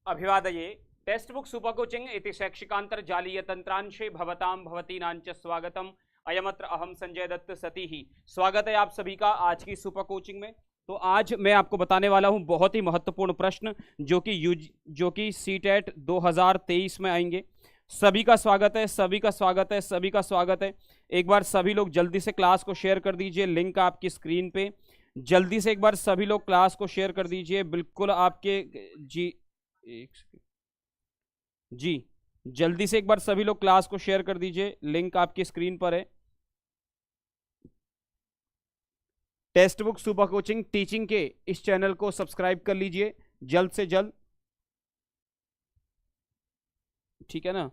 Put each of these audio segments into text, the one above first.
अभिवादये। Text book super coaching इति शैक्षिकांतर्जालीय तंत्रांशे भवतां भवतीनांच स्वागतम। अयमत्र अहम संजय दत्त सती ही। स्वागत है आप सभी का आज की सुपर कोचिंग में। तो आज मैं आपको बताने वाला हूं बहुत ही महत्वपूर्ण प्रश्न जो कि सीटेट 2023 में आएंगे। सभी का स्वागत है, सभी का स्वागत है, सभी का स्वागत है। एक बार सभी लोग जल्दी से क्लास को शेयर कर दीजिए, लिंक आपकी स्क्रीन पे। जल्दी से एक बार सभी लोग क्लास को शेयर कर दीजिए, बिल्कुल आपके जी जल्दी से एक बार सभी लोग क्लास को शेयर कर दीजिए, लिंक आपकी स्क्रीन पर है। Text book super coaching teaching के इस चैनल को सब्सक्राइब कर लीजिए जल्द से जल्द, ठीक है ना,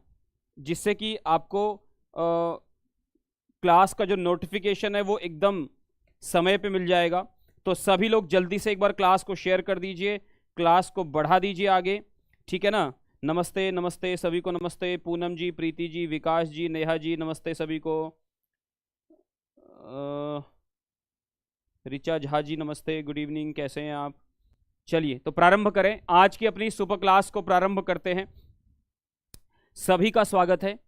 जिससे कि आपको क्लास का जो नोटिफिकेशन है वो एकदम समय पे मिल जाएगा। तो सभी लोग जल्दी से एक बार क्लास को शेयर कर दीजिए, क्लास को बढ़ा दीजिए आगे, ठीक है ना। नमस्ते नमस्ते सभी को, नमस्ते पूनम जी, प्रीति जी, विकास जी, नेहा जी, नमस्ते सभी को। रिचा झा जी नमस्ते, गुड इवनिंग, कैसे हैं आप। चलिए तो प्रारंभ करें, आज की अपनी सुपर क्लास को प्रारंभ करते हैं। सभी का स्वागत है।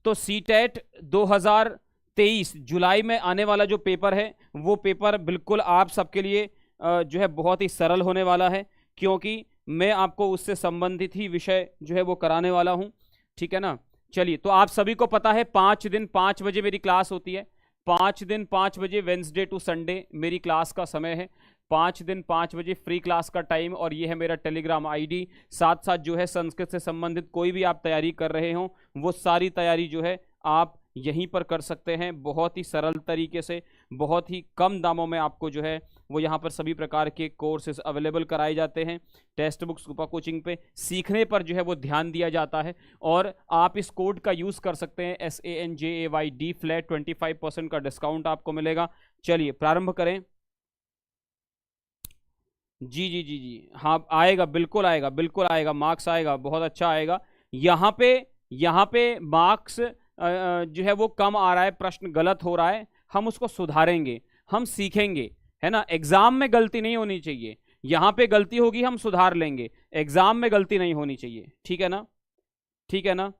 तो सीटेट 2023 जुलाई में आने वाला जो पेपर है वो पेपर बिल्कुल आप सबके लिए जो है बहुत ही सरल होने वाला है, क्योंकि मैं आपको उससे संबंधित ही विषय जो है वो कराने वाला हूं, ठीक है ना। चलिए तो आप सभी को पता है 5 दिन 5 बजे मेरी क्लास होती है। 5 दिन 5 बजे वेंसडे टू संडे मेरी क्लास का समय है। 5 दिन 5 बजे फ्री क्लास का टाइम, और ये है मेरा टेलीग्राम आईडी। साथ साथ जो है संस्कृत से संबंधित कोई भी आप तैयारी कर रहे हो वो सारी तैयारी जो है आप यहीं पर कर सकते हैं, बहुत ही सरल तरीके से, बहुत ही कम दामों में आपको जो है वो यहाँ पर सभी प्रकार के कोर्सेज अवेलेबल कराए जाते हैं। टेक्स्ट बुक सुपर कोचिंग पे सीखने पर जो है वो ध्यान दिया जाता है, और आप इस कोड का यूज़ कर सकते हैं SANJAYD फ्लैट 25% का डिस्काउंट आपको मिलेगा। चलिए प्रारंभ करें। जी जी जी जी हाँ, आएगा, बिल्कुल आएगा, बिल्कुल आएगा, मार्क्स आएगा, बहुत अच्छा आएगा। यहाँ पे मार्क्स जो है वो कम आ रहा है, प्रश्न गलत हो रहा है, हम उसको सुधारेंगे, हम सीखेंगे, है ना। एग्जाम में गलती नहीं होनी चाहिए, यहाँ पे गलती होगी हम सुधार लेंगे, एग्जाम में गलती नहीं होनी चाहिए, ठीक है ना, ठीक है ना,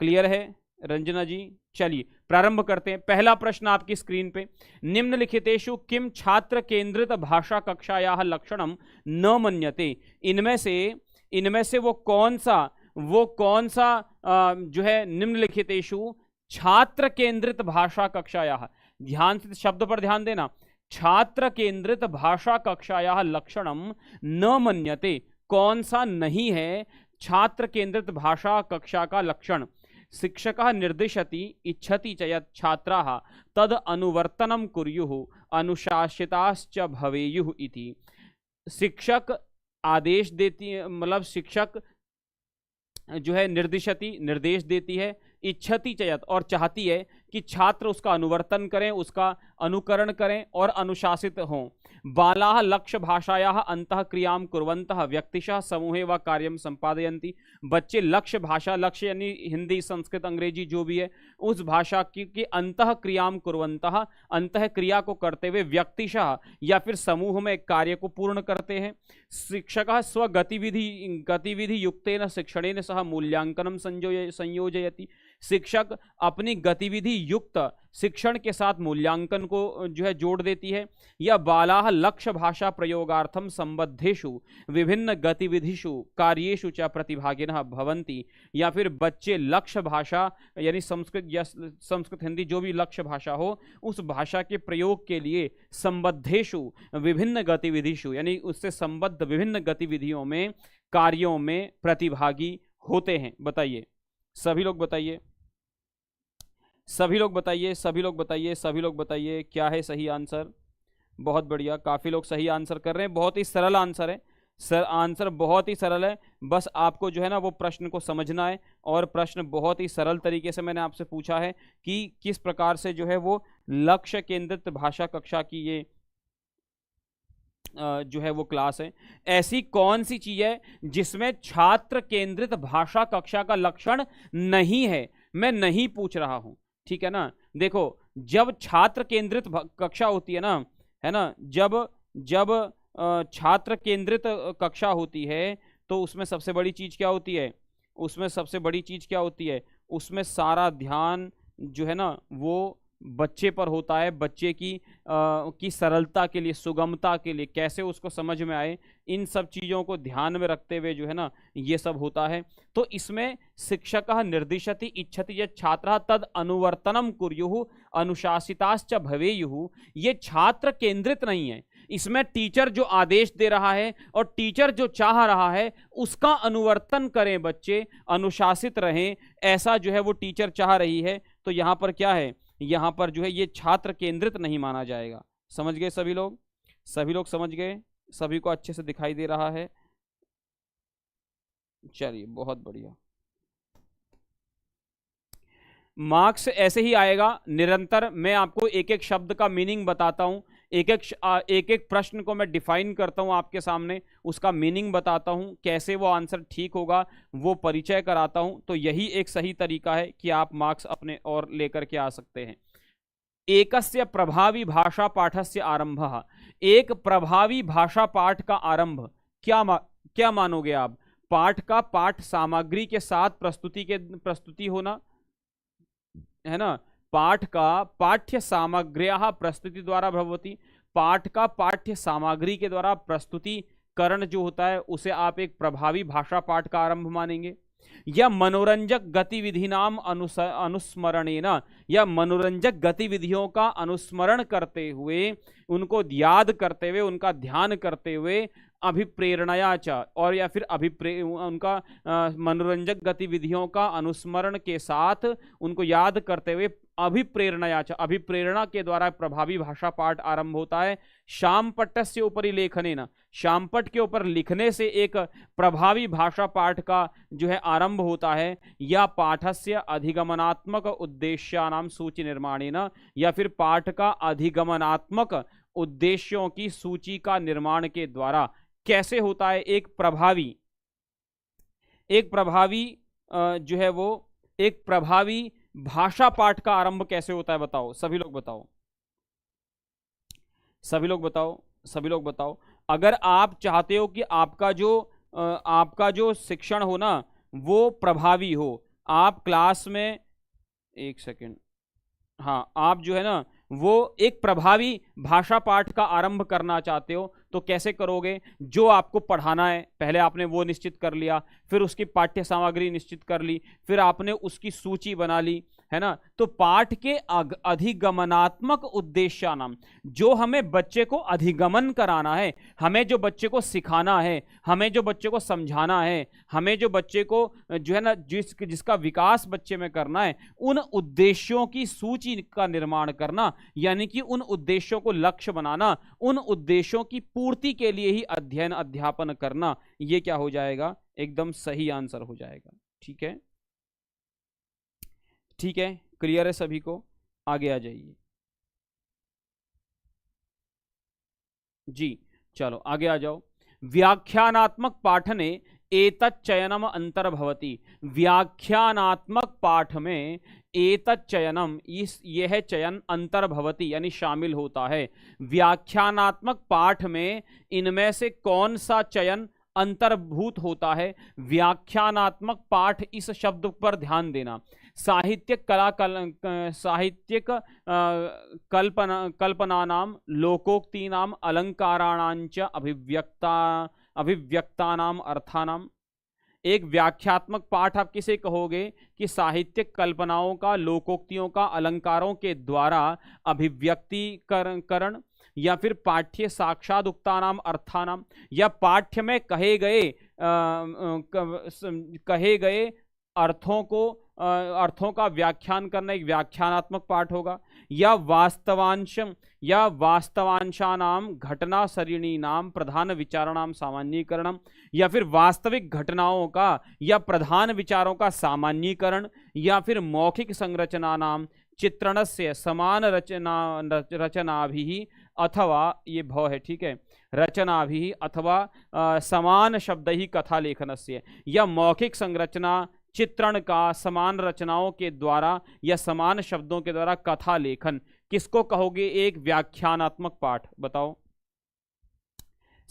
क्लियर है रंजना जी। चलिए प्रारंभ करते हैं। पहला प्रश्न आपकी स्क्रीन पे, निम्नलिखितेषु किम छात्र केंद्रित भाषा कक्षायाः लक्षणम न मन्यते। इनमें से वो कौन सा जो है निम्नलिखितेषु छात्र केंद्रित भाषा कक्षायाः, ध्यान से शब्द पर ध्यान देना, छात्र केंद्रित भाषा कक्षायाः लक्षणम न मन्यते, कौन सा नहीं है छात्र केंद्रित भाषा कक्षा का लक्षण। शिक्षकः निर्दिशति इच्छति च यत् छात्राः तद अनुवर्तनं कुर्युः अनुशासिताश्च भवेयुः इति। शिक्षक आदेश देती है, मतलब शिक्षक जो है निर्दिशति निर्देश देती है, इच्छति चयत और चाहती है कि छात्र उसका अनुवर्तन करें, उसका अनुकरण करें और अनुशासित हों। बालाः लक्ष्य भाषायाः अंतः क्रियां कुर्वन्तः व्यक्तिशः समूहे व कार्यं संपादयन्ति। बच्चे लक्ष्य भाषा, लक्ष्य यानी हिंदी संस्कृत अंग्रेजी जो भी है, उस भाषा की अंतः क्रियां कुर्वन्तः, अंतः क्रिया को करते हुए, व्यक्तिशः या फिर समूह में कार्य को पूर्ण करते हैं। शिक्षकः गतिविधि युक्तेन शिक्षणेन सह मूल्यांकनं संयोजयति। शिक्षक अपनी गतिविधि युक्त शिक्षण के साथ मूल्यांकन को जो है जोड़ देती है। या बालाः लक्ष्य भाषा प्रयोगार्थम संबद्धेषु विभिन्न गतिविधिषु कार्येषु च प्रतिभागिनः भवन्ति। या फिर बच्चे लक्ष्य भाषा यानी संस्कृत या संस्कृत हिंदी जो भी लक्ष्य भाषा हो, उस भाषा के प्रयोग के लिए संबद्धेषु विभिन्न गतिविधिषु यानी उससे संबद्ध विभिन्न गतिविधियों में, कार्यों में प्रतिभागी होते हैं। बताइए सभी लोग, बताइए सभी लोग, बताइए सभी लोग, बताइए सभी लोग, बताइए क्या है सही आंसर। बहुत बढ़िया, काफ़ी लोग सही आंसर कर रहे हैं। बहुत ही सरल आंसर है सर, आंसर बहुत ही सरल है। बस आपको जो है ना वो प्रश्न को समझना है, और प्रश्न बहुत ही सरल तरीके से मैंने आपसे पूछा है कि किस प्रकार से जो है वो लक्ष्य केंद्रित भाषा कक्षा की ये जो है वो क्लास है। ऐसी कौन सी चीज है जिसमें छात्र केंद्रित भाषा कक्षा का लक्षण नहीं है, मैं नहीं पूछ रहा हूं, ठीक है ना। देखो जब छात्र केंद्रित कक्षा होती है ना, जब जब छात्र केंद्रित कक्षा होती है तो उसमें सबसे बड़ी चीज क्या होती है, उसमें सबसे बड़ी चीज क्या होती है, उसमें सारा ध्यान जो है ना वो बच्चे पर होता है, बच्चे की सरलता के लिए, सुगमता के लिए, कैसे उसको समझ में आए, इन सब चीज़ों को ध्यान में रखते हुए जो है ना ये सब होता है। तो इसमें शिक्षकः निर्दिशति इच्छति यत् छात्रः तद अनुवर्तनम कुर्युः अनुशासिताश्च भवेयुः। ये छात्र केंद्रित नहीं है, इसमें टीचर जो आदेश दे रहा है और टीचर जो चाह रहा है उसका अनुवर्तन करें बच्चे, अनुशासित रहें, ऐसा जो है वो टीचर चाह रही है। तो यहाँ पर क्या है, यहाँ पर जो है ये छात्र केंद्रित नहीं माना जाएगा। समझ गए सभी लोग, सभी लोग समझ गए, सभी को अच्छे से दिखाई दे रहा है? चलिए बहुत बढ़िया। मार्क्स ऐसे ही आएगा निरंतर। मैं आपको एक एक शब्द का मीनिंग बताता हूं, एक एक प्रश्न को मैं डिफाइन करता हूं आपके सामने, उसका मीनिंग बताता हूं, कैसे वो आंसर ठीक होगा वो परिचय कराता हूं। तो यही एक सही तरीका है कि आप मार्क्स अपने और लेकर के आ सकते हैं। एकस्य प्रभावी भाषा पाठस्य आरंभः। एक प्रभावी भाषा पाठ का आरंभ, क्या मानोगे आप? पाठ का पाठ सामग्री के साथ प्रस्तुति होना है ना, पाठ का पाठ्य सामग्र्याः प्रस्तुति द्वारा भवति। पाठ का पाठ्य सामग्री के द्वारा प्रस्तुतिकरण जो होता है उसे आप एक प्रभावी भाषा पाठ का आरंभ मानेंगे। या मनोरंजक गतिविधि नाम अनुस्मरणेन, या मनोरंजक गतिविधियों का अनुस्मरण करते हुए, उनको याद करते हुए, उनका ध्यान करते हुए, अभिप्रेरणया च, और या फिर उनका मनोरंजक गतिविधियों का अनुस्मरण के साथ उनको याद करते हुए अभिप्रेरणया च, अभिप्रेरणा के द्वारा प्रभावी भाषा पाठ आरंभ होता है। शामपट्टस्य उपरि लेखनेन, शामपट के ऊपर लिखने से एक प्रभावी भाषा पाठ का जो है आरंभ होता है। या पाठस्य अधिगमनात्मक उद्देश्यानां सूची निर्माणेन, या फिर पाठ का अधिगमनात्मक उद्देश्यों की सूची का निर्माण के द्वारा। कैसे होता है एक प्रभावी जो है वो एक प्रभावी भाषा पाठ का आरंभ कैसे होता है? बताओ सभी लोग, बताओ सभी लोग, बताओ सभी लोग, बताओ। अगर आप चाहते हो कि आपका जो शिक्षण हो ना वो प्रभावी हो, आप क्लास में, एक सेकेंड, हाँ, आप जो है ना वो एक प्रभावी भाषा पाठ का आरंभ करना चाहते हो तो कैसे करोगे? जो आपको पढ़ाना है पहले आपने वो निश्चित कर लिया, फिर उसकी पाठ्य सामग्री निश्चित कर ली, फिर आपने उसकी सूची बना ली, है ना। तो पाठ के अधिगमनात्मक उद्देश्य नाम, जो हमें बच्चे को अधिगमन कराना है, हमें जो बच्चे को सिखाना है, हमें जो बच्चे को समझाना है, हमें जो बच्चे को जो है ना जिसका विकास बच्चे में करना है, उन उद्देश्यों की सूची का निर्माण करना, यानी कि उन उद्देश्यों को लक्ष्य बनाना, उन उद्देश्यों की पूर्ति के लिए ही अध्ययन अध्यापन करना, ये क्या हो जाएगा? एकदम सही आंसर हो जाएगा। ठीक है, ठीक है, क्लियर है सभी को? आगे आ जाइए जी, चलो आगे आ जाओ। व्याख्यानात्मक पाठने एतच्चयनम अंतर्भवति। व्याख्यानात्मक पाठ में एतच्चयनम, यह चयन अंतर्भवति यानी शामिल होता है। व्याख्यानात्मक पाठ में इनमें से कौन सा चयन अंतर्भूत होता है? व्याख्यानात्मक पाठ, इस शब्द पर ध्यान देना। साहित्यिक कल्पनानाम लोकोक्तीनाम अलंकाराणांच अभिव्यक्तानाम अर्थानाम। एक व्याख्यात्मक पाठ आप किसे कहोगे? कि साहित्यिक कल्पनाओं का, लोकोक्तियों का, अलंकारों के द्वारा अभिव्यक्तिकरण, या फिर पाठ्य साक्षात उक्तानाम अर्थानाम, या पाठ्य में कहे गए अर्थों का व्याख्यान करना एक व्याख्यानात्मक पाठ होगा। या वास्तवांशानाम घटना सरिणी नाम प्रधान विचारणाम सामान्यीकरणम, या फिर वास्तविक घटनाओं का या प्रधान विचारों का सामान्यीकरण, या फिर मौखिक संरचना नाम चित्रणस्य समान रचना भी, अथवा ये भव है, ठीक है, रचना भी, अथवा समान शब्द ही कथा लेखनस्य, या मौखिक संरचना चित्रण का समान रचनाओं के द्वारा या समान शब्दों के द्वारा कथा लेखन, किसको कहोगे एक व्याख्यानात्मक पाठ? बताओ।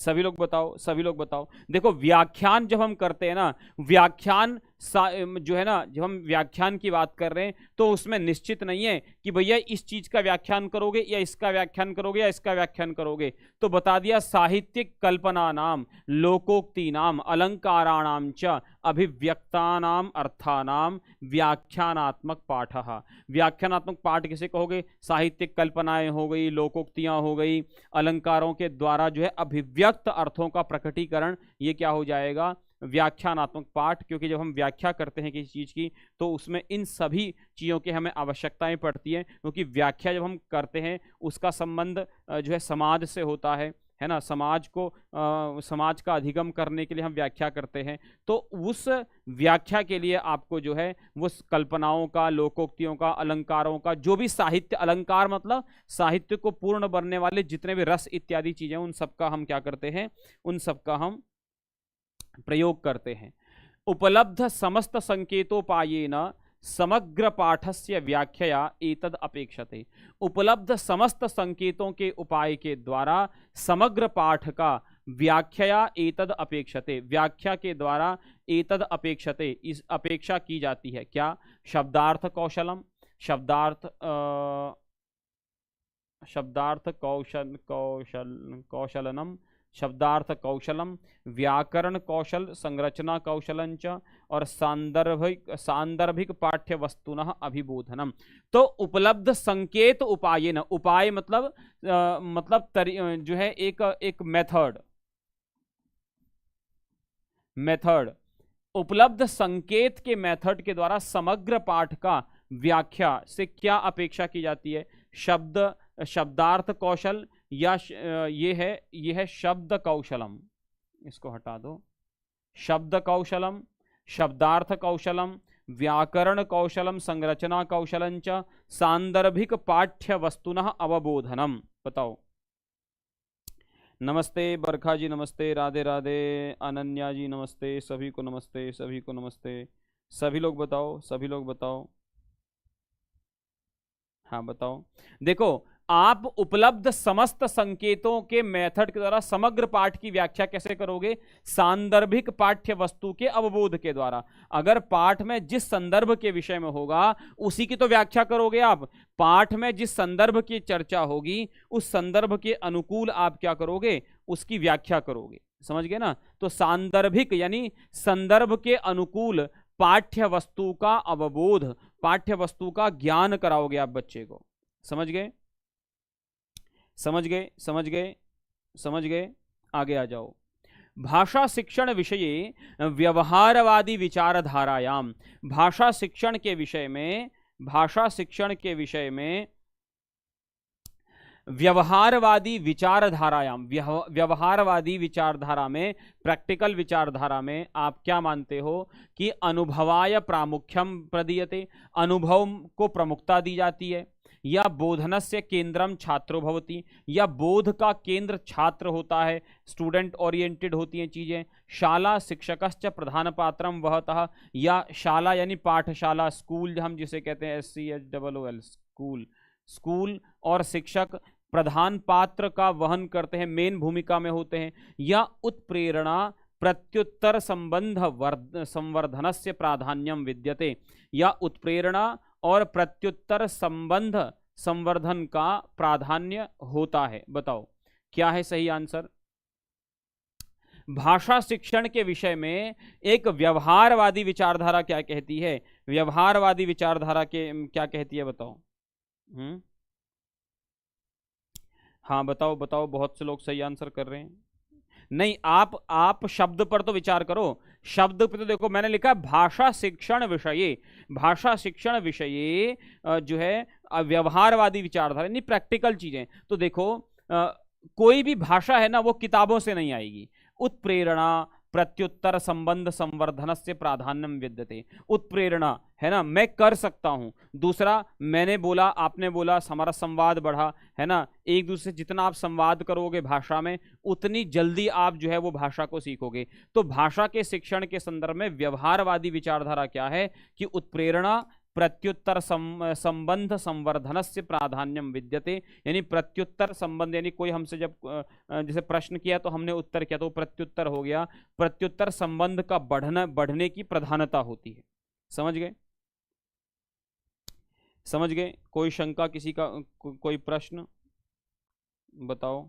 सभी लोग बताओ, सभी लोग बताओ। देखो व्याख्यान जब हम करते हैं ना, व्याख्यान जो है ना, जब हम व्याख्यान की बात कर रहे हैं तो उसमें निश्चित नहीं है कि भैया इस चीज का व्याख्यान करोगे या इसका व्याख्यान करोगे या इसका व्याख्यान करोगे। तो बता दिया साहित्यिक कल्पना नाम, लोकोक्ति नाम, अलंकाराणाम च अभिव्यक्तानाम अर्थानाम व्याख्यानात्मक पाठ। व्याख्यानात्मक पाठ किसे कहोगे? साहित्यिक कल्पनाएं हो गई, लोकोक्तियां हो गई, अलंकारों के द्वारा जो है अभिव्यक्त अर्थों का प्रकटीकरण, ये क्या हो जाएगा? व्याख्यानात्मक पाठ। क्योंकि जब हम व्याख्या करते हैं किसी चीज की तो उसमें इन सभी चीजों की हमें आवश्यकताएं पड़ती हैं, क्योंकि व्याख्या जब हम करते हैं उसका संबंध जो है समाज से होता है ना। समाज को समाज का अधिगम करने के लिए हम व्याख्या करते हैं, तो उस व्याख्या के लिए आपको जो है वो कल्पनाओं का, लोकोक्तियों का, अलंकारों का, जो भी साहित्य, अलंकार मतलब साहित्य को पूर्ण बनने वाले जितने भी रस इत्यादि चीजें, उन सबका हम क्या करते हैं? उन सबका हम प्रयोग करते हैं। उपलब्ध समस्त संकेतोपायेन समग्र पाठस्य व्याख्या एतद अपेक्षते। उपलब्ध समस्त संकेतों के उपाय के द्वारा समग्र पाठ का व्याख्या एतद अपेक्षते, व्याख्या के द्वारा एतद अपेक्षते, इस अपेक्षा की जाती है। क्या? शब्दार्थ कौशलम, शब्दार्थ कौशलनम, शब्दार्थ कौशलम, व्याकरण कौशल, संरचना कौशलंच और सांदर्भिक पाठ्य वस्तुनः अभिबोधनम। तो उपलब्ध संकेत उपाय न, उपाय मतलब जो है एक मेथड, उपलब्ध संकेत के मेथड के द्वारा समग्र पाठ का व्याख्या से क्या अपेक्षा की जाती है? शब्दार्थ कौशल, या ये है शब्द कौशलम, इसको हटा दो। शब्द कौशलम, शब्दार्थ कौशलम, व्याकरण कौशलम, संरचना कौशलंच सांदर्भिक पाठ्य वस्तुनः अवबोधनम। बताओ। नमस्ते बरखा जी, नमस्ते, राधे राधे, अनन्या जी नमस्ते, सभी को नमस्ते, सभी को नमस्ते। सभी लोग बताओ, सभी लोग बताओ। हाँ बताओ। देखो, आप उपलब्ध समस्त संकेतों के मेथड के द्वारा समग्र पाठ की व्याख्या कैसे करोगे? सांदर्भिक पाठ्य वस्तु के अवबोध के द्वारा। अगर पाठ में जिस संदर्भ के विषय में होगा उसी की तो व्याख्या करोगे आप। पाठ में जिस संदर्भ की चर्चा होगी उस संदर्भ के अनुकूल आप क्या करोगे? उसकी व्याख्या करोगे। समझ गए ना? तो सांदर्भिक यानी संदर्भ के अनुकूल पाठ्य वस्तु का अवबोध, पाठ्य वस्तु का ज्ञान कराओगे आप बच्चे को। समझ गए? समझ गए? समझ गए? समझ गए? आगे आ जाओ। भाषा शिक्षण विषये व्यवहारवादी विचारधारायाम, भाषा शिक्षण के विषय में, भाषा शिक्षण के विषय में व्यवहारवादी विचारधारायाम, व्यवहारवादी विचारधारा में, प्रैक्टिकल विचारधारा में आप क्या मानते हो कि अनुभवाय प्रामुख्यम प्रदीयते, अनुभव को प्रमुखता दी जाती है, या बोधनस्य केंद्रम छात्रो भवति, या बोध का केंद्र छात्र होता है, स्टूडेंट ओरिएंटेड होती हैं चीजें। शाला शिक्षकश्च प्रधान पात्रम वहतः, या शाला यानी पाठशाला, स्कूल हम जिसे कहते हैं SCHOOL स्कूल, स्कूल और शिक्षक प्रधान पात्र का वहन करते हैं, मेन भूमिका में होते हैं। या उत्प्रेरणा प्रत्युत्तर संबंध संवर्धनस्य प्राधान्यम विद्यते, या उत्प्रेरणा और प्रत्युत्तर संबंध संवर्धन का प्राधान्य होता है। बताओ क्या है सही आंसर? भाषा शिक्षण के विषय में एक व्यवहारवादी विचारधारा क्या कहती है? व्यवहारवादी विचारधारा के क्या कहती है? बताओ। हाँ बताओ बताओ, बहुत से लोग सही आंसर कर रहे हैं। नहीं, आप शब्द पर तो विचार करो। शब्द पर तो देखो मैंने लिखा भाषा शिक्षण विषये, भाषा शिक्षण विषये जो है व्यवहारवादी विचारधारा यानी प्रैक्टिकल चीजें। तो देखो कोई भी भाषा है ना वो किताबों से नहीं आएगी। उत्प्रेरणा प्रत्युत्तर संबंध संवर्धन से प्राधान्यम विद्यते। उत्प्रेरणा है ना, मैं कर सकता हूं। दूसरा, मैंने बोला, आपने बोला, हमारा संवाद बढ़ा, है ना। एक दूसरे से जितना आप संवाद करोगे भाषा में उतनी जल्दी आप जो है वो भाषा को सीखोगे। तो भाषा के शिक्षण के संदर्भ में व्यवहारवादी विचारधारा क्या है कि उत्प्रेरणा प्रत्युत्तर संबंध संवर्धनस्य प्राधान्यम विद्यते, यानी प्रत्युत्तर संबंध, यानी कोई हमसे जब जैसे प्रश्न किया तो हमने उत्तर किया तो प्रत्युत्तर हो गया, प्रत्युत्तर संबंध का बढ़ने की प्रधानता होती है। समझ गए? समझ गए? कोई शंका किसी का, कोई प्रश्न बताओ।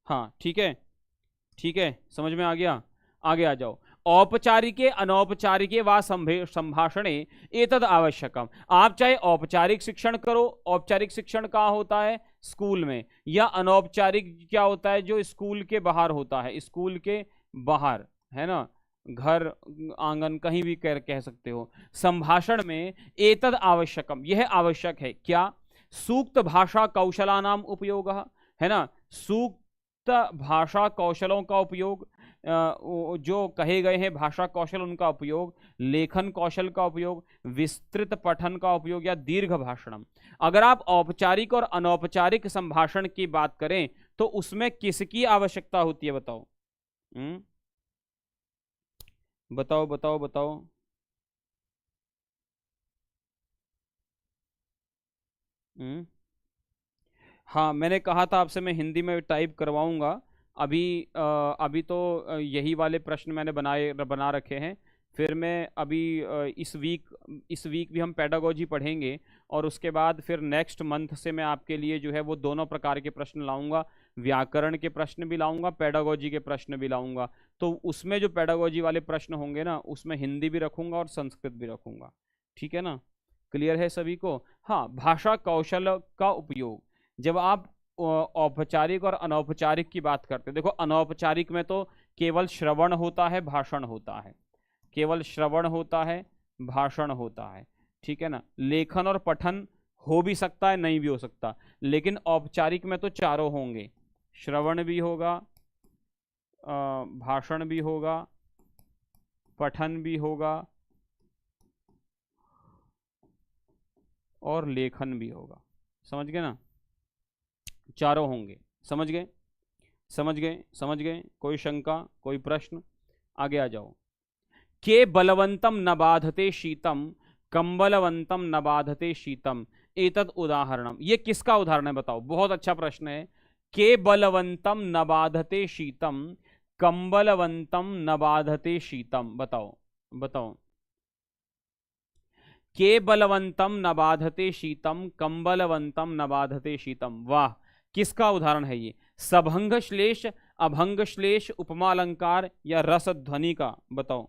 हाँ ठीक है, ठीक है, समझ में आ गया। आगे आ जाओ। औपचारिके अनौपचारिके वा संभाषणे एतद आवश्यकम। आप चाहे औपचारिक शिक्षण करो, औपचारिक शिक्षण कहाँ होता है? स्कूल में। या अनौपचारिक क्या होता है? जो स्कूल के बाहर होता है, स्कूल के बाहर, है ना, घर आंगन कहीं भी कह सकते हो। संभाषण में एतद आवश्यकम, यह आवश्यक है क्या? सूक्त भाषा कौशलानाम उपयोग, है ना, सूक्त भाषा कौशलों का उपयोग, जो कहे गए हैं भाषा कौशल उनका उपयोग, लेखन कौशल का उपयोग, विस्तृत पठन का उपयोग, या दीर्घ भाषणम। अगर आप औपचारिक और अनौपचारिक संभाषण की बात करें तो उसमें किसकी आवश्यकता होती है? बताओ। बताओ बताओ बताओ। हाँ, मैंने कहा था आपसे मैं हिंदी में टाइप करवाऊंगा। अभी तो यही वाले प्रश्न मैंने बना रखे हैं। फिर मैं अभी इस वीक भी हम पेडागोजी पढ़ेंगे, और उसके बाद फिर नेक्स्ट मंथ से मैं आपके लिए जो है वो दोनों प्रकार के प्रश्न लाऊंगा। व्याकरण के प्रश्न भी लाऊंगा, पेडागोजी के प्रश्न भी लाऊंगा। तो उसमें जो पेडागोजी वाले प्रश्न होंगे ना, उसमें हिंदी भी रखूंगा और संस्कृत भी रखूंगा। ठीक है ना? क्लियर है सभी को? हाँ, भाषा कौशल का उपयोग, जब आप औपचारिक और अनौपचारिक की बात करते हैं, देखो अनौपचारिक में तो केवल श्रवण होता है, भाषण होता है, केवल श्रवण होता है, भाषण होता है। ठीक है ना? लेखन और पठन हो भी सकता है, नहीं भी हो सकता, लेकिन औपचारिक में तो चारों होंगे, श्रवण भी होगा, भाषण भी होगा, पठन भी होगा, और लेखन भी होगा। समझ गए ना? चारों होंगे। समझ गए? समझ गए? समझ गए? कोई शंका, कोई प्रश्न? आगे आ जाओ। के बलवंतम न बाधते शीतम, कंबलवंतम न बाधते शीतम, एतद उदाहरणम। ये किसका उदाहरण है? बताओ। बहुत अच्छा प्रश्न है। के बलवंतम न बाधते शीतम, कंबलवंतम न बाधते शीतम। बताओ बताओ। के बलवंतम न बाधते शीतम, कंबलवंतम न बाधते शीतम। वाह, किसका उदाहरण है ये? सभंग श्लेष, अभंग श्लेष, उपमा अलंकार, या रस ध्वनि का? बताओ।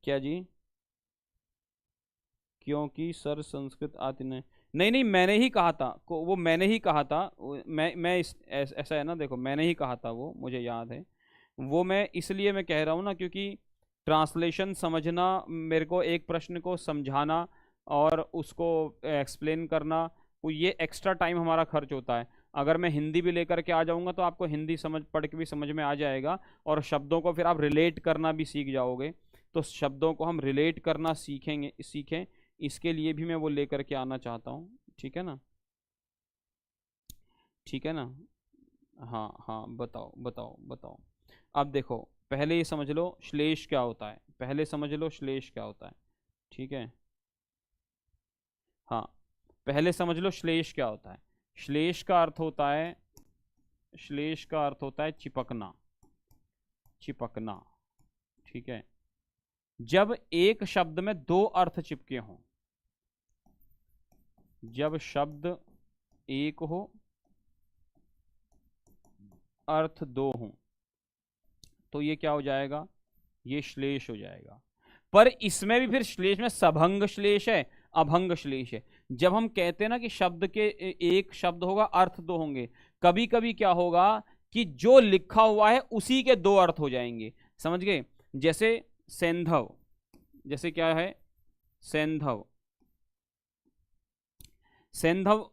क्या जी? क्योंकि सर संस्कृत आती नहीं? नहीं नहीं, मैंने ही कहा था वो मैंने ही कहा था। ऐसा है ना, देखो मैंने ही कहा था, वो मुझे याद है। वो मैं इसलिए मैं कह रहा हूँ ना, क्योंकि ट्रांसलेशन समझना, मेरे को एक प्रश्न को समझाना और उसको एक्सप्लेन करना, वो ये एक्स्ट्रा टाइम हमारा खर्च होता है। अगर मैं हिंदी भी लेकर के आ जाऊंगा तो आपको हिंदी पढ़ के भी समझ में आ जाएगा, और शब्दों को फिर आप रिलेट करना भी सीख जाओगे। तो शब्दों को हम रिलेट करना सीखें, इसके लिए भी मैं वो लेकर के आना चाहता हूँ। ठीक है ना? ठीक है ना? हाँ हाँ, बताओ बताओ बताओ। अब देखो, पहले ये समझ लो श्लेष क्या होता है, पहले समझ लो श्लेष क्या होता है। ठीक है? हाँ, पहले समझ लो श्लेष क्या होता है। श्लेष का अर्थ होता है, श्लेष का अर्थ होता है चिपकना, चिपकना। ठीक है? जब एक शब्द में दो अर्थ चिपके हों, जब शब्द एक हो, अर्थ दो हों, तो ये क्या हो जाएगा? ये श्लेष हो जाएगा। पर इसमें भी फिर श्लेष में सभंग श्लेष है, अभंग श्लेष है। जब हम कहते हैं ना कि शब्द के एक शब्द होगा, अर्थ दो होंगे, कभी कभी क्या होगा कि जो लिखा हुआ है उसी के दो अर्थ हो जाएंगे। समझ गए? जैसे सेंधव, जैसे क्या है? सेंधव, सेंधव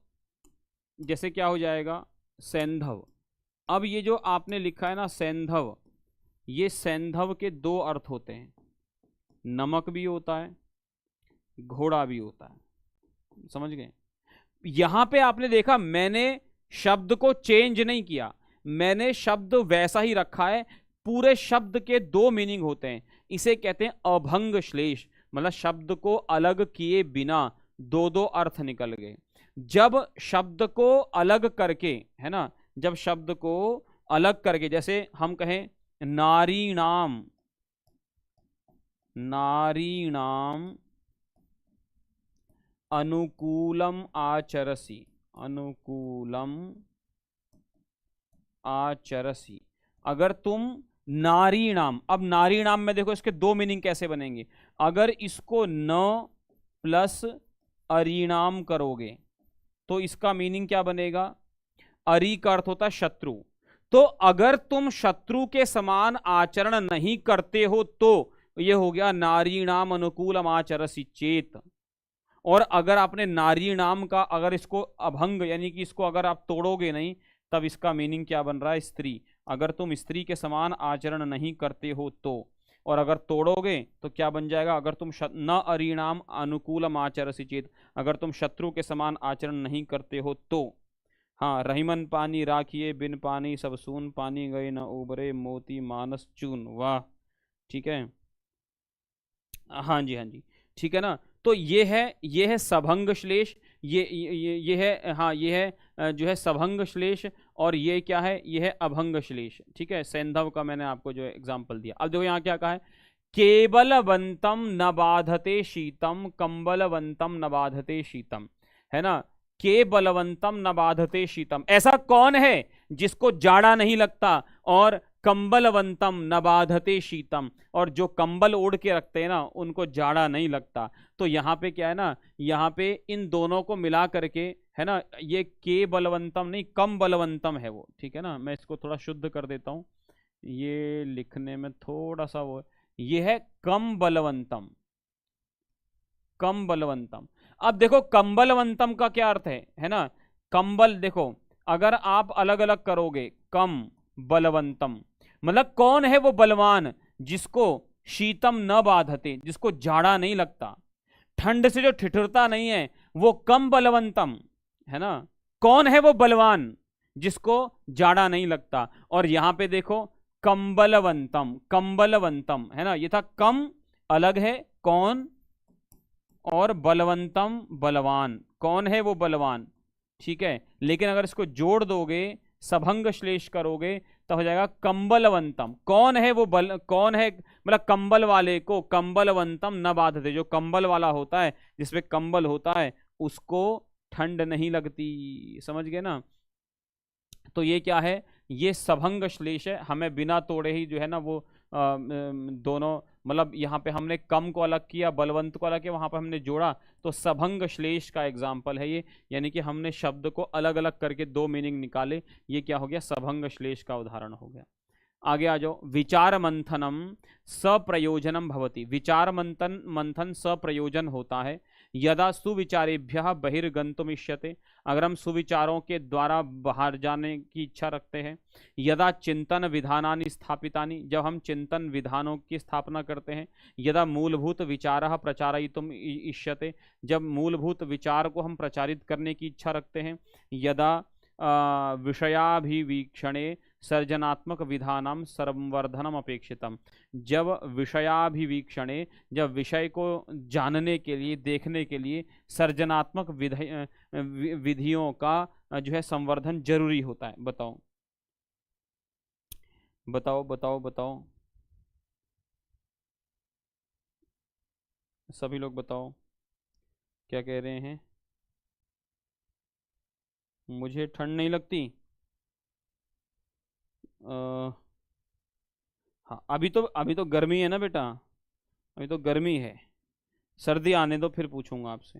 जैसे क्या हो जाएगा? सेंधव। अब ये जो आपने लिखा है ना सेंधव, ये सेंधव के दो अर्थ होते हैं, नमक भी होता है, घोड़ा भी होता है। समझ गए? यहां पे आपने देखा, मैंने शब्द को चेंज नहीं किया, मैंने शब्द वैसा ही रखा है, पूरे शब्द के दो मीनिंग होते हैं, इसे कहते हैं अभंग श्लेष, मतलब शब्द को अलग किए बिना दो दो अर्थ निकल गए। जब शब्द को अलग करके, है ना, जब शब्द को अलग करके, जैसे हम कहें नारीणाम, नारीणाम अनुकूलम आचरसी, अनुकूलम आचरसी, अगर तुम नारीणाम, अब नारीणाम में देखो इसके दो मीनिंग कैसे बनेंगे। अगर इसको न प्लस अरिणाम करोगे तो इसका मीनिंग क्या बनेगा, अरि का अर्थ होता है शत्रु, तो अगर तुम शत्रु के समान आचरण नहीं करते हो तो ये हो गया नारीणाम अनुकूलम आचरसी चेत। और अगर आपने नारीणाम का अगर इसको अभंग यानी कि इसको अगर आप तोड़ोगे नहीं, तब इसका मीनिंग क्या बन रहा है, स्त्री, अगर तुम स्त्री के समान आचरण नहीं करते हो तो। और अगर तोड़ोगे तो क्या बन जाएगा, अगर तुम न अरिणाम अनुकूलम आचरसि चेत, अगर तुम शत्रु के समान आचरण नहीं करते हो तो। हाँ, रहीमन पानी राखिए बिन पानी सब सून, पानी गए न उबरे मोती मानस चून। वाह, ठीक है, हाँ जी, हाँ जी, ठीक है ना। तो ये है सभंग श्लेष, ये है, हाँ ये है जो है सभंग श्लेष, और ये क्या है, ये है अभंग श्लेष, ठीक है। सैंधव का मैंने आपको जो एग्जांपल दिया। अब देखो यहाँ क्या कहा है, केवलवंतम न बाधते शीतम, कंबलवंतम न बाधते शीतम, है ना। के बलवंतम न बाधते शीतम, ऐसा कौन है जिसको जाड़ा नहीं लगता, और कंबलवंतम न बाधते शीतम, और जो कंबल ओढ़ के रखते हैं ना उनको जाड़ा नहीं लगता। तो यहाँ पे क्या है ना, यहाँ पे इन दोनों को मिला करके, है ना, ये के बलवंतम नहीं कम बलवंतम है वो, ठीक है ना। मैं इसको थोड़ा शुद्ध कर देता हूँ, ये लिखने में थोड़ा सा वो, ये है कम बलवंतम, कम बलवंतम। अब देखो कंबलवंतम का क्या अर्थ है ना, कंबल, देखो अगर आप अलग अलग करोगे, कम बलवंतम मतलब कौन है वो बलवान जिसको शीतम न बाधते, जिसको जाड़ा नहीं लगता, ठंड से जो ठिठुरता नहीं है, वो कम बलवंतम, है ना। कौन है वो बलवान जिसको जाड़ा नहीं लगता। और यहां पे देखो कंबलवंतम, कंबलवंतम, है ना, ये था कम अलग है कौन, और बलवंतम बलवान, कौन है वो बलवान, ठीक है। लेकिन अगर इसको जोड़ दोगे, सभंग श्लेष करोगे, तो हो जाएगा कंबलवंतम, कौन है वो कौन है, मतलब कंबल वाले को कंबलवंतम न बाधते, जो कंबल वाला होता है, जिसपे कंबल होता है, उसको ठंड नहीं लगती, समझ गए ना। तो ये क्या है, ये सभंग श्लेष है, हमें बिना तोड़े ही जो है ना वो दोनों, मतलब यहाँ पे हमने कम को अलग किया, बलवंत को अलग किया, वहां पर हमने जोड़ा, तो सभंग श्लेष का एग्जाम्पल है ये, यानी कि हमने शब्द को अलग अलग करके दो मीनिंग निकाले, ये क्या हो गया, सभंग श्लेष का उदाहरण हो गया। आगे आ जाओ, विचार मंथनम सप्रयोजनम भवति, विचार मंथन मंथन सप्रयोजन होता है, यदा सुविचारेभ्यः बहिर्गन्तुमिष्यते, अगर हम सुविचारों के द्वारा बाहर जाने की इच्छा रखते हैं, यदा चिंतन विधानानि स्थापितानि, जब हम चिंतन विधानों की स्थापना करते हैं, यदा मूलभूत विचारः प्रचारयितुम् इष्यते, जब मूलभूत विचार को हम प्रचारित करने की इच्छा रखते हैं, यदा विषयाभिवीक्षणे सर्जनात्मक विधानम संवर्धनम अपेक्षितम, जब विषयाभिवीक्षणे, जब विषय को जानने के लिए, देखने के लिए सर्जनात्मक विधियों का जो है संवर्धन जरूरी होता है। बताओ बताओ बताओ बताओ, सभी लोग बताओ क्या कह रहे हैं। मुझे ठंड नहीं लगती, हाँ अभी तो गर्मी है ना बेटा, अभी तो गर्मी है, सर्दी आने दो फिर पूछूंगा आपसे,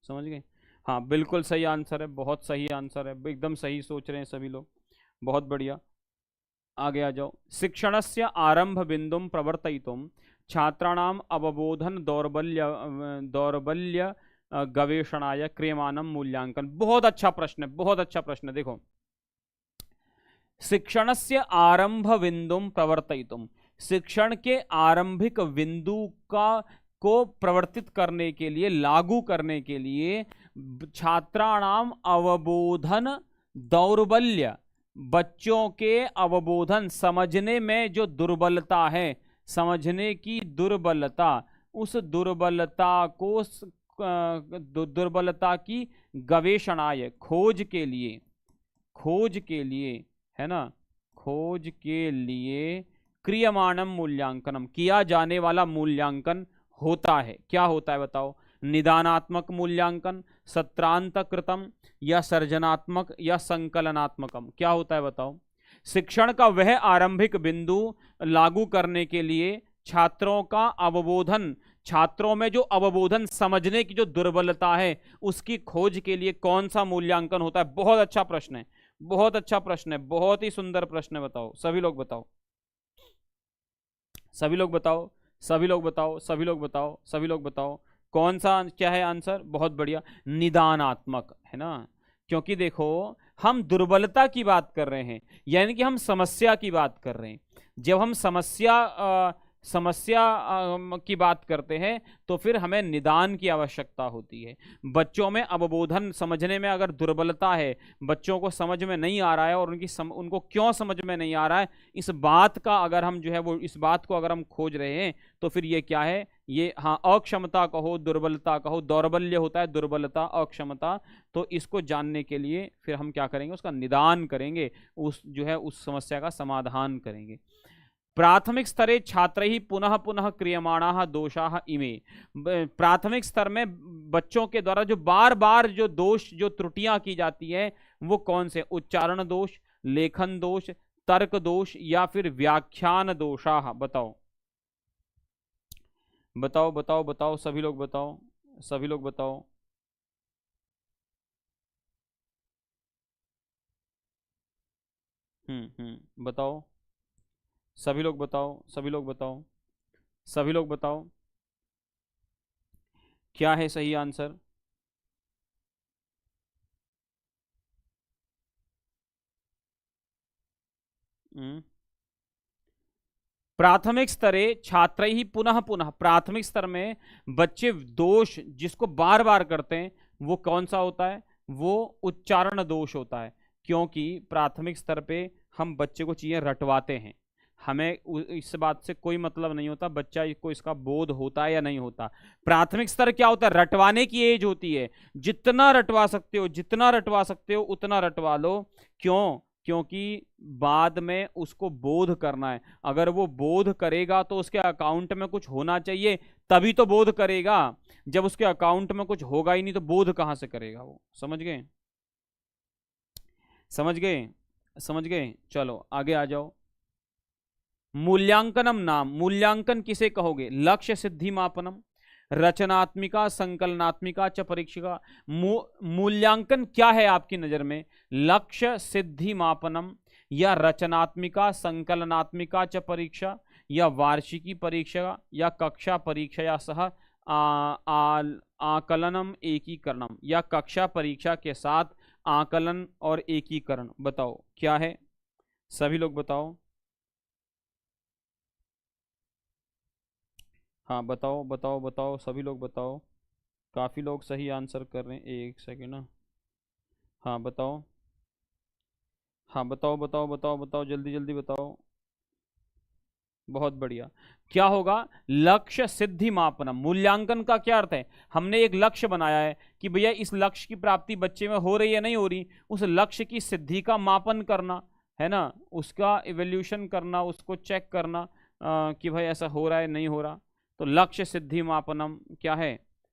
समझ गए। हाँ बिल्कुल सही आंसर है, बहुत सही आंसर है, एकदम सही सोच रहे हैं सभी लोग, बहुत बढ़िया। आगे आ जाओ, शिक्षणस्य आरंभ बिंदुम प्रवर्तयितुम छात्राणाम अवबोधन दौर्बल्य गवेषणाय क्रियमाणम मूल्यांकन। बहुत अच्छा प्रश्न है, बहुत अच्छा प्रश्न है। देखो, शिक्षणस्य आरंभ बिंदुम प्रवर्तयितुम, शिक्षण के आरंभिक बिंदु का को प्रवर्तित करने के लिए, लागू करने के लिए, छात्राणाम अवबोधन दौर्बल्य, बच्चों के अवबोधन, समझने में जो दुर्बलता है, समझने की दुर्बलता, उस दुर्बलता को दुर्बलता की गवेषणाय, खोज के लिए, खोज के लिए, है ना, खोज के लिए क्रियमाणम मूल्यांकनम, किया जाने वाला मूल्यांकन होता है। क्या होता है बताओ? निदानात्मक मूल्यांकन, सत्रांत कृतम, या सर्जनात्मक, या संकलनात्मकम। क्या होता है बताओ? शिक्षण का वह आरंभिक बिंदु लागू करने के लिए छात्रों का अवबोधन, छात्रों में जो अवबोधन, समझने की जो दुर्बलता है, उसकी खोज के लिए कौन सा मूल्यांकन होता है? बहुत अच्छा प्रश्न है, बहुत अच्छा प्रश्न है, बहुत ही सुंदर प्रश्न है। बताओ, सभी लोग बताओ, सभी लोग बताओ, सभी लोग बताओ, सभी लोग बताओ, सभी लोग बताओ, कौन सा क्या है आंसर? बहुत बढ़िया, निदानात्मक, है ना। क्योंकि देखो, हम दुर्बलता की बात कर रहे हैं, यानी कि हम समस्या की बात कर रहे हैं। जब हम समस्या की बात करते हैं तो फिर हमें निदान की आवश्यकता होती है। बच्चों में अवबोधन, समझने में अगर दुर्बलता है, बच्चों को समझ में नहीं आ रहा है, और उनको क्यों समझ में नहीं आ रहा है, इस बात का अगर हम जो है वो इस बात को अगर हम खोज रहे हैं, तो फिर ये क्या है? ये, हाँ, अक्षमता कहो, दुर्बलता कहो, दौर्बल्य होता है दुर्बलता, अक्षमता। तो इसको जानने के लिए फिर हम क्या करेंगे? उसका निदान करेंगे, उस जो है उस समस्या का समाधान करेंगे। प्राथमिक स्तरे छात्र ही पुनः पुनः क्रियमाणा दोषा इमे, प्राथमिक स्तर में बच्चों के द्वारा जो बार बार जो दोष, जो त्रुटियां की जाती है, वो कौन से? उच्चारण दोष, लेखन दोष, तर्क दोष, या फिर व्याख्यान दोषा। बताओ बताओ बताओ बताओ, सभी लोग बताओ, सभी लोग बताओ। बताओ, सभी लोग बताओ, सभी लोग बताओ, सभी लोग बताओ, क्या है सही आंसर? हम्म प्राथमिक स्तरे छात्र ही पुनः पुनः, प्राथमिक स्तर में बच्चे दोष जिसको बार बार करते हैं, वो कौन सा होता है? वो उच्चारण दोष होता है। क्योंकि प्राथमिक स्तर पे हम बच्चे को चीजें रटवाते हैं, हमें इस बात से कोई मतलब नहीं होता बच्चा को इसका बोध होता है या नहीं होता। प्राथमिक स्तर क्या होता है? रटवाने की एज होती है। जितना रटवा सकते हो, जितना रटवा सकते हो उतना रटवा लो। क्यों? क्योंकि बाद में उसको बोध करना है। अगर वो बोध करेगा तो उसके अकाउंट में कुछ होना चाहिए, तभी तो बोध करेगा। जब उसके अकाउंट में कुछ होगा ही नहीं तो बोध कहां से करेगा वो? समझ गए? समझ गए? समझ गए? चलो आगे आ जाओ। मूल्यांकनम नाम, मूल्यांकन किसे कहोगे? लक्ष्य सिद्धि मापनम, रचनात्मिका, संकलनात्मिका च परीक्षिका। मूल्यांकन क्या है आपकी नजर में? लक्ष्य सिद्धि मापनम, या रचनात्मिका, संकलनात्मिका च परीक्षा, या वार्षिकी परीक्षा, या कक्षा परीक्षा, या सह आकलनम एकीकरणम, या कक्षा परीक्षा के साथ आकलन और एकीकरण। बताओ क्या है? सभी लोग बताओ। हाँ बताओ बताओ बताओ, सभी लोग बताओ। काफ़ी लोग सही आंसर कर रहे हैं, एक सेकेंड ना। हाँ बताओ, हाँ बताओ बताओ बताओ बताओ, जल्दी जल्दी बताओ। बहुत बढ़िया। क्या होगा? लक्ष्य सिद्धि मापनम। मूल्यांकन का क्या अर्थ है? हमने एक लक्ष्य बनाया है कि भैया इस लक्ष्य की प्राप्ति बच्चे में हो रही है नहीं हो रही, उस लक्ष्य की सिद्धि का मापन करना, है ना, उसका इवेल्यूशन करना, उसको चेक करना कि भाई ऐसा हो रहा है नहीं हो रहा। तो लक्ष्य सिद्धि मापनम क्या है?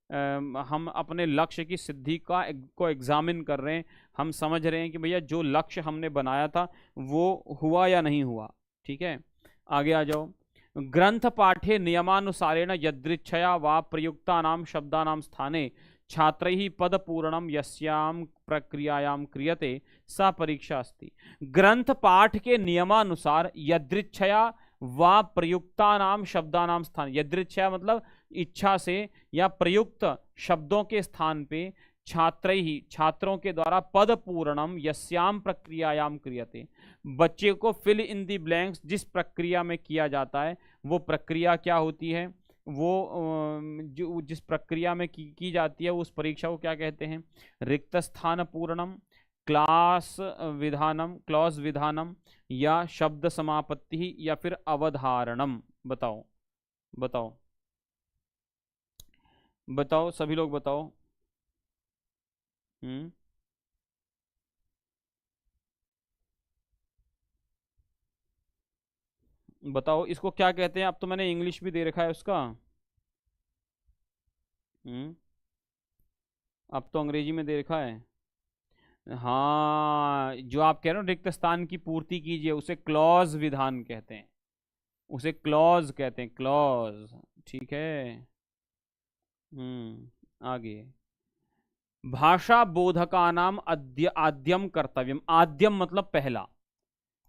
हम अपने लक्ष्य की सिद्धि को एग्जामिन कर रहे हैं, हम समझ रहे हैं कि भैया जो लक्ष्य हमने बनाया था वो हुआ या नहीं हुआ। ठीक है, आगे आ जाओ। ग्रंथ पाठे नियमानुसारेण यदृच्छया वा प्रयुक्तानां शब्दानां स्थाने छात्रैः पदपूरणम यस्याम प्रक्रियायां क्रियते सा परीक्षा अस्ति। ग्रंथ पाठ के नियमानुसार यदृच्छया वा प्रयुक्तानां शब्दानां स्थान, यदृच्छया मतलब इच्छा से, या प्रयुक्त शब्दों के स्थान पे छात्रैः, छात्रों के द्वारा पद पूरणम यस्याम प्रक्रियायाम क्रियते, बच्चे को फिल इन दी ब्लैंक्स जिस प्रक्रिया में किया जाता है, वो प्रक्रिया क्या होती है? वो जो जिस प्रक्रिया में की जाती है उस परीक्षा को क्या कहते हैं? रिक्त स्थान पूरणम, क्लास विधानम, क्लॉज विधानम, या शब्द समापत्ति, या फिर अवधारणम? बताओ बताओ बताओ, सभी लोग बताओ। हम्म बताओ इसको क्या कहते हैं। अब तो मैंने इंग्लिश भी दे रखा है उसका। हम्म अब तो अंग्रेजी में दे रखा है। हाँ, जो आप कह रहे हो रिक्त स्थान की पूर्ति कीजिए, उसे क्लॉज विधान कहते हैं। उसे क्लॉज कहते हैं, क्लॉज। ठीक है। आगे। भाषा बोधकानाम आद्यम कर्तव्यम। आद्यम मतलब पहला,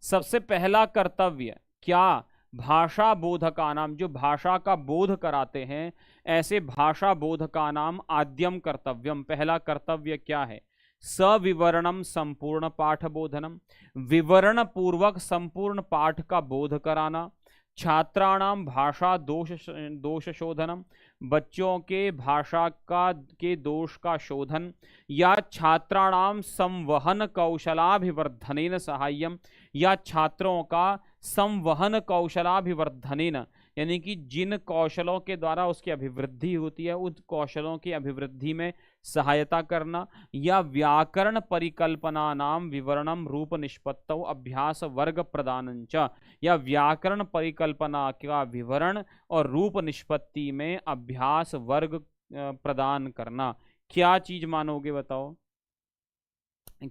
सबसे पहला कर्तव्य क्या? भाषा बोधका नाम, जो भाषा का बोध कराते हैं, ऐसे भाषा बोधका नाम आद्यम कर्तव्यम, पहला कर्तव्य क्या है? सविवरणम संपूर्ण पाठ बोधनम, विवरण पूर्वक संपूर्ण पाठ का बोध कराना। छात्राणाम भाषा दोष शोधनम, बच्चों के भाषा का के दोष का शोधन। या छात्राणाम संवहन कौशलाभिवर्धनेन सहाय्यम, या छात्रों का संवहन कौशलाभिवर्धनेन, यानी कि जिन कौशलों के द्वारा उसकी अभिवृद्धि होती है, उन कौशलों की अभिवृद्धि में सहायता करना। या व्याकरण परिकल्पना नाम विवरणम रूप निष्पत्तौ अभ्यास वर्ग प्रदानंच, या व्याकरण परिकल्पना का विवरण और रूप निष्पत्ति में अभ्यास वर्ग प्रदान करना। क्या चीज मानोगे बताओ,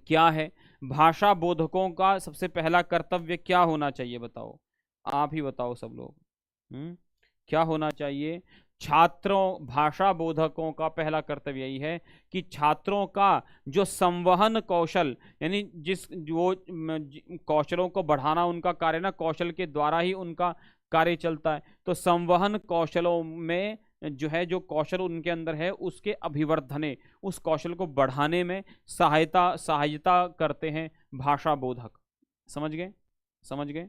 क्या है? भाषा बोधकों का सबसे पहला कर्तव्य क्या होना चाहिए बताओ, आप ही बताओ सब लोग। क्या होना चाहिए? छात्रों, भाषा बोधकों का पहला कर्तव्य यही है कि छात्रों का जो संवहन कौशल, यानी जिस जो कौशलों को बढ़ाना उनका कार्य ना, कौशल के द्वारा ही उनका कार्य चलता है। तो संवहन कौशलों में जो है, जो कौशल उनके अंदर है, उसके अभिवर्धने, उस कौशल को बढ़ाने में सहायता करते हैं भाषा बोधक। समझ गए? समझ गए?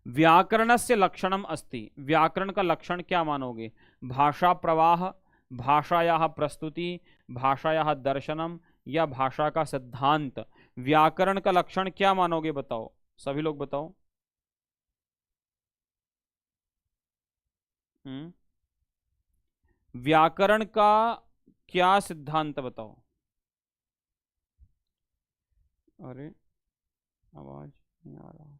व्याकरणस्य लक्षणम अस्ति, व्याकरण का लक्षण क्या मानोगे? भाषा प्रवाह, भाषायाः प्रस्तुति, भाषायाः दर्शनम, या भाषा का सिद्धांत। व्याकरण का लक्षण क्या मानोगे बताओ, सभी लोग बताओ। व्याकरण का क्या सिद्धांत बताओ। अरे आवाज नहीं आ रहा।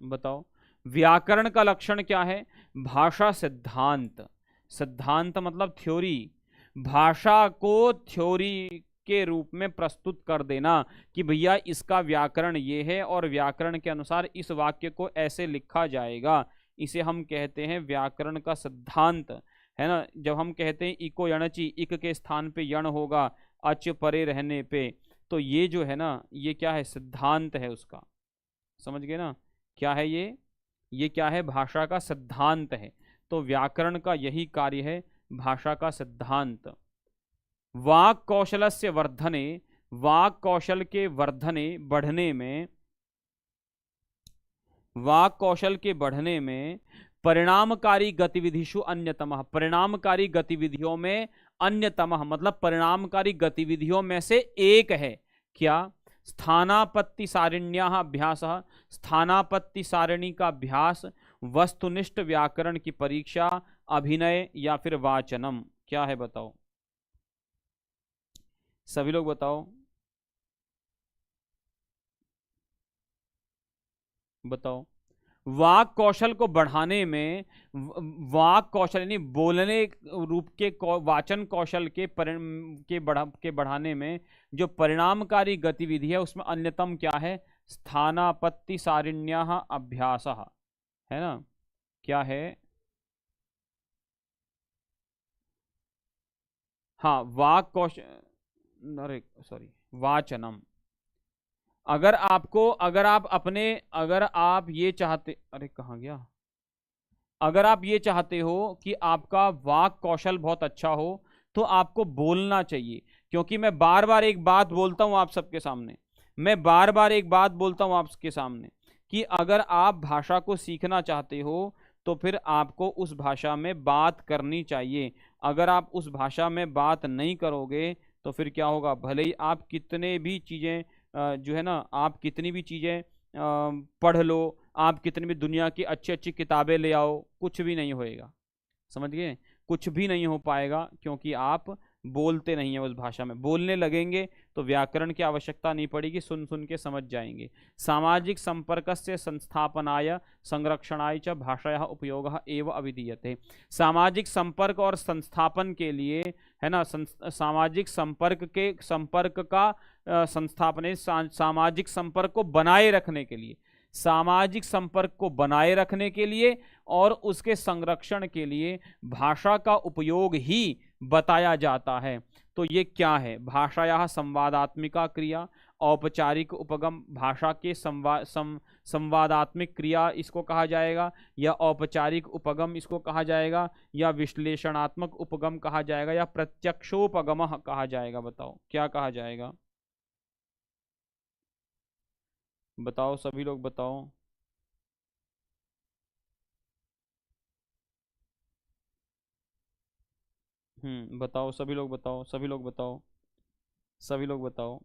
बताओ व्याकरण का लक्षण क्या है? भाषा सिद्धांत। सिद्धांत मतलब थ्योरी। भाषा को थ्योरी के रूप में प्रस्तुत कर देना कि भैया इसका व्याकरण ये है और व्याकरण के अनुसार इस वाक्य को ऐसे लिखा जाएगा, इसे हम कहते हैं व्याकरण का सिद्धांत, है ना। जब हम कहते हैं इको यणचि, इक के स्थान पे यण होगा अच परे रहने पे, तो ये जो है ना, ये क्या है? सिद्धांत है उसका। समझ गए ना? क्या है ये क्या है? भाषा का सिद्धांत है। तो व्याकरण का यही कार्य है, भाषा का सिद्धांत। वाक् कौशलस्य वर्धने, वाक् कौशल के वर्धने, बढ़ने में, वाक् कौशल के बढ़ने में परिणामकारी गतिविधिषु अन्यतमः, परिणामकारी गतिविधियों में अन्यतमः मतलब परिणामकारी गतिविधियों में से एक है। क्या? स्थानापत्ति सारिण्याः अभ्यासः, स्थानापत्ति सारिणी का अभ्यास, वस्तुनिष्ठ व्याकरण की परीक्षा, अभिनय, या फिर वाचनम। क्या है बताओ, सभी लोग बताओ। बताओ। वाक कौशल को बढ़ाने में, वाक कौशल यानी बोलने रूप के वाचन कौशल के बढ़ाने में जो परिणामकारी गतिविधि है, उसमें अन्यतम क्या है? स्थानापत्ति सारिण्यः अभ्यासः, है ना। क्या है? हाँ, वाक कौशल, अरे सॉरी, वाचनम। अगर आप ये चाहते, अरे कहाँ गया, अगर आप ये चाहते हो कि आपका वाक कौशल बहुत अच्छा हो, तो आपको बोलना चाहिए। क्योंकि मैं बार बार एक बात बोलता हूं आप सबके सामने, मैं बार बार एक बात बोलता हूं आपके सामने कि अगर आप भाषा को सीखना चाहते हो तो फिर आपको उस भाषा में बात करनी चाहिए। अगर आप उस भाषा में बात नहीं करोगे तो फिर क्या होगा, भले ही आप कितने भी चीज़ें जो है ना, आप कितनी भी चीज़ें पढ़ लो, आप कितनी भी दुनिया की अच्छी अच्छी किताबें ले आओ, कुछ भी नहीं होएगा। समझ गए, कुछ भी नहीं हो पाएगा, क्योंकि आप बोलते नहीं है उस भाषा में। बोलने लगेंगे तो व्याकरण की आवश्यकता नहीं पड़ेगी, सुन सुन के समझ जाएंगे। सामाजिक संपर्कस्य संस्थापनाय संरक्षणाय च भाषायाः उपयोगः एव अविधीयते। सामाजिक संपर्क और संस्थापन के लिए, है ना, सामाजिक संपर्क का संस्थापन, सामाजिक संपर्क को बनाए रखने के लिए, सामाजिक संपर्क को बनाए रखने के लिए और उसके संरक्षण के लिए भाषा का उपयोग ही बताया जाता है। तो ये क्या है, भाषाया संवादात्मिका क्रिया, औपचारिक उपगम, भाषा के संवादात्मिक क्रिया इसको कहा जाएगा, या औपचारिक उपगम इसको कहा जाएगा, या विश्लेषणात्मक उपगम कहा जाएगा, या प्रत्यक्षोपगम कहा जाएगा। बताओ क्या कहा जाएगा, बताओ सभी लोग बताओ। बताओ सभी लोग बताओ, सभी लोग बताओ, सभी लोग बताओ।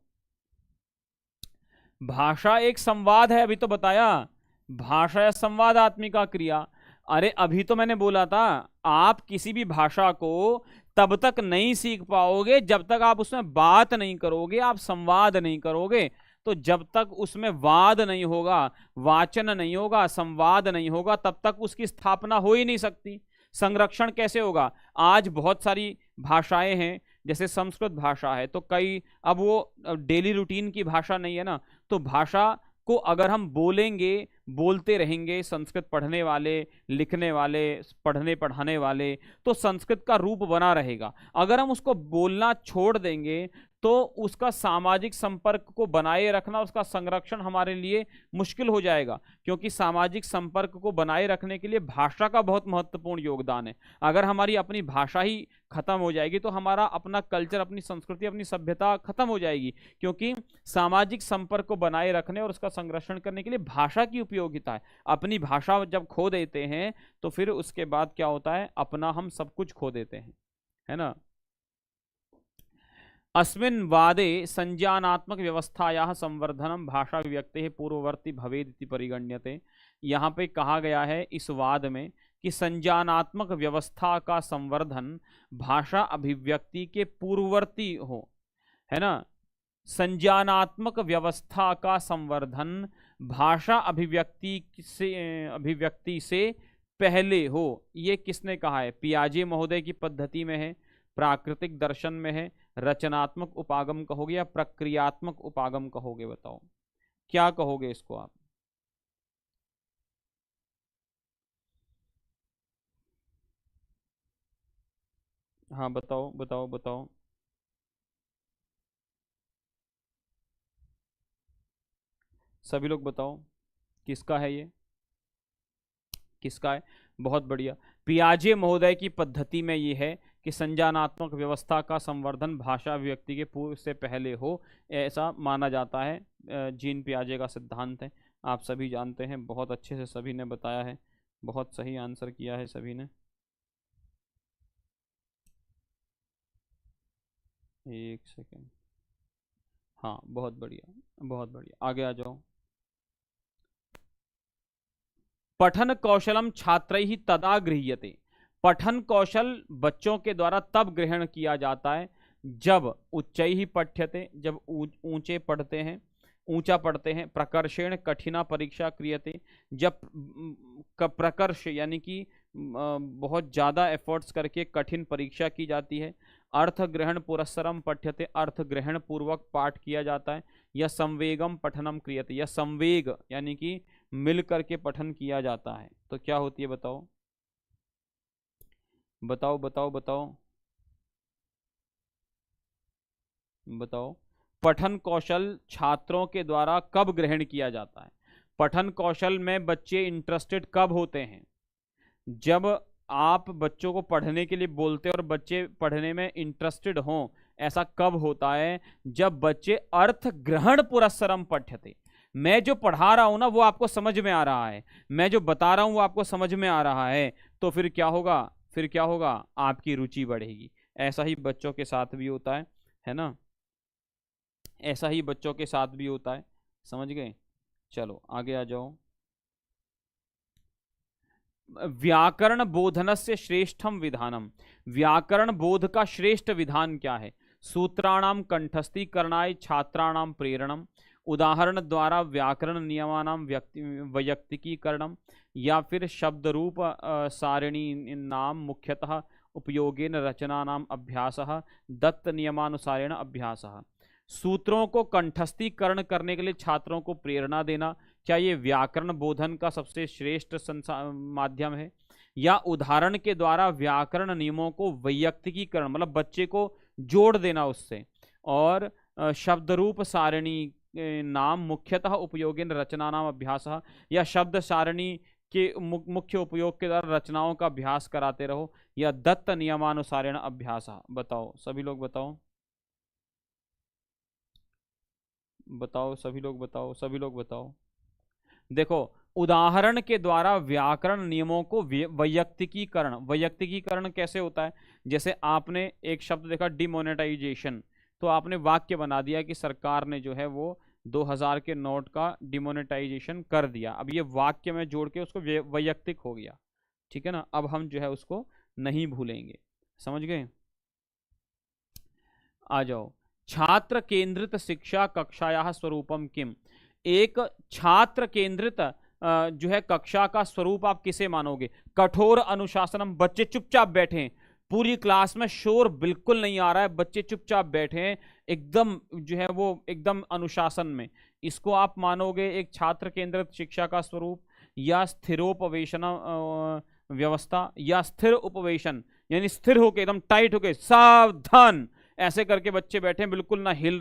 भाषा एक संवाद है, अभी तो बताया, भाषा या संवादात्मिका क्रिया। अरे अभी तो मैंने बोला था, आप किसी भी भाषा को तब तक नहीं सीख पाओगे जब तक आप उसमें बात नहीं करोगे, आप संवाद नहीं करोगे। तो जब तक उसमें वाद नहीं होगा, वाचन नहीं होगा, संवाद नहीं होगा, तब तक उसकी स्थापना हो ही नहीं सकती। संरक्षण कैसे होगा, आज बहुत सारी भाषाएं हैं, जैसे संस्कृत भाषा है, तो कई, अब वो डेली रूटीन की भाषा नहीं है ना, तो भाषा को अगर हम बोलेंगे, बोलते रहेंगे, संस्कृत पढ़ने वाले, लिखने वाले, पढ़ने पढ़ाने वाले, तो संस्कृत का रूप बना रहेगा। अगर हम उसको बोलना छोड़ देंगे तो उसका सामाजिक संपर्क को बनाए रखना, उसका संरक्षण हमारे लिए मुश्किल हो जाएगा, क्योंकि सामाजिक संपर्क को बनाए रखने के लिए भाषा का बहुत महत्वपूर्ण योगदान है। अगर हमारी अपनी भाषा ही खत्म हो जाएगी तो हमारा अपना कल्चर, अपनी संस्कृति, अपनी सभ्यता खत्म हो जाएगी, क्योंकि सामाजिक संपर्क को बनाए रखने और उसका संरक्षण करने के लिए भाषा की उपयोगिता है। अपनी भाषा जब खो देते हैं तो फिर उसके बाद क्या होता है, अपना हम सब कुछ खो देते हैं, है ना। अस्मिन् वादे संज्ञानात्मक व्यवस्थायाः संवर्धनम भाषा व्यक्तेः पूर्ववर्ती भवेत् इति परिगण्यते। यहाँ पे कहा गया है इस वाद में कि संज्ञानात्मक व्यवस्था का संवर्धन भाषा अभिव्यक्ति के पूर्ववर्ती हो, है ना। संज्ञानात्मक व्यवस्था का संवर्धन भाषा अभिव्यक्ति से पहले हो। ये किसने कहा है, पियाजे महोदय की पद्धति में है, प्राकृतिक दर्शन में है, रचनात्मक उपागम कहोगे या प्रक्रियात्मक उपागम कहोगे, बताओ क्या कहोगे इसको आप। हाँ बताओ बताओ बताओ। सभी लोग बताओ किसका है ये, किसका है। बहुत बढ़िया, पियाजे महोदय की पद्धति में ये है कि संज्ञानात्मक व्यवस्था का संवर्धन भाषा अभिव्यक्ति के पूर्व से पहले हो, ऐसा माना जाता है। जीन पियाजे का सिद्धांत है, आप सभी जानते हैं, बहुत अच्छे से सभी ने बताया है, बहुत सही आंसर किया है सभी ने। एक सेकेंड, हाँ बहुत बढ़िया, बहुत बढ़िया, आगे आ जाओ। पठन कौशलम छात्रैः तदा गृह्यते। पठन कौशल बच्चों के द्वारा तब ग्रहण किया जाता है जब उच्चैः पठ्यते, जब ऊंचे पढ़ते हैं, ऊंचा पढ़ते हैं। प्रकर्षेण कठिना परीक्षा क्रियते, जब प्रकर्ष यानी कि बहुत ज़्यादा एफर्ट्स करके कठिन परीक्षा की जाती है। अर्थ ग्रहण पुरस्सरम पठ्यते, अर्थ ग्रहण पूर्वक पाठ किया जाता है। या संवेगम पठनम क्रियते, या संवेग यानी कि मिल करके पठन किया जाता है। तो क्या होती है बताओ बताओ बताओ बताओ बताओ। पठन कौशल छात्रों के द्वारा कब ग्रहण किया जाता है, पठन कौशल में बच्चे इंटरेस्टेड कब होते हैं, जब आप बच्चों को पढ़ने के लिए बोलते और बच्चे पढ़ने में इंटरेस्टेड हों। ऐसा कब होता है, जब बच्चे अर्थ ग्रहण पुरस्सरम पठ्यते, मैं जो पढ़ा रहा हूं ना वो आपको समझ में आ रहा है, मैं जो बता रहा हूं वो आपको समझ में आ रहा है, तो फिर क्या होगा, फिर क्या होगा, आपकी रुचि बढ़ेगी। ऐसा ही बच्चों के साथ भी होता है ना, ऐसा ही बच्चों के साथ भी होता है, समझ गए। चलो आगे आ जाओ। व्याकरण बोधनस्य श्रेष्ठम विधानम, व्याकरण बोध का श्रेष्ठ विधान क्या है? सूत्राणाम कंठस्थीकरणाय छात्राणाम प्रेरणम, उदाहरण द्वारा व्याकरण नियमानाम वैयक्तिकीकरणम, या फिर शब्द रूप सारिणी नाम मुख्यतः उपयोगेन रचनानाम अभ्यासः, दत्त नियमानुसारेण अभ्यासः। सूत्रों को कंठस्थीकरण करने के लिए छात्रों को प्रेरणा देना, क्या ये व्याकरण बोधन का सबसे श्रेष्ठ माध्यम है? या उदाहरण के द्वारा व्याकरण नियमों को वैयक्तिकीकरण, मतलब बच्चे को जोड़ देना उससे, और शब्द रूप सारिणी नाम मुख्यतः उपयोगेन रचना नाम अभ्यास, या शब्द सारिणी के मुख्य उपयोग के द्वारा रचनाओं का अभ्यास कराते रहो, या दत्त नियमानुसारेण अभ्यास। बताओ सभी लोग बताओ, बताओ सभी लोग बताओ, सभी लोग बताओ। देखो, उदाहरण के द्वारा व्याकरण नियमों को वैयक्तिकीकरण, वैयक्तिकीकरण कैसे होता है? जैसे आपने एक शब्द देखा डिमोनेटाइजेशन, तो आपने वाक्य बना दिया कि सरकार ने जो है वो 2000 के नोट का डिमोनेटाइजेशन कर दिया। अब ये वाक्य में जोड़ के उसको वैयक्तिक हो गया, ठीक है ना। अब हम जो है उसको नहीं भूलेंगे, समझ गए। आ जाओ, छात्र केंद्रित शिक्षा कक्षाया स्वरूपम किम, एक छात्र केंद्रित जो है कक्षा का स्वरूप आप किसे मानोगे? कठोर अनुशासनम, बच्चे चुपचाप बैठे हैं, पूरी क्लास में शोर बिल्कुल नहीं आ रहा है, बच्चे चुपचाप बैठे हैं एकदम जो है वो एकदम अनुशासन में, इसको आप मानोगे एक छात्र केंद्रित शिक्षा का स्वरूप? या स्थिरोपवेशन व्यवस्था, या स्थिर उपवेशन यानी स्थिर होके एकदम टाइट होके सावधान ऐसे करके बच्चे बैठे बिल्कुल ना हिल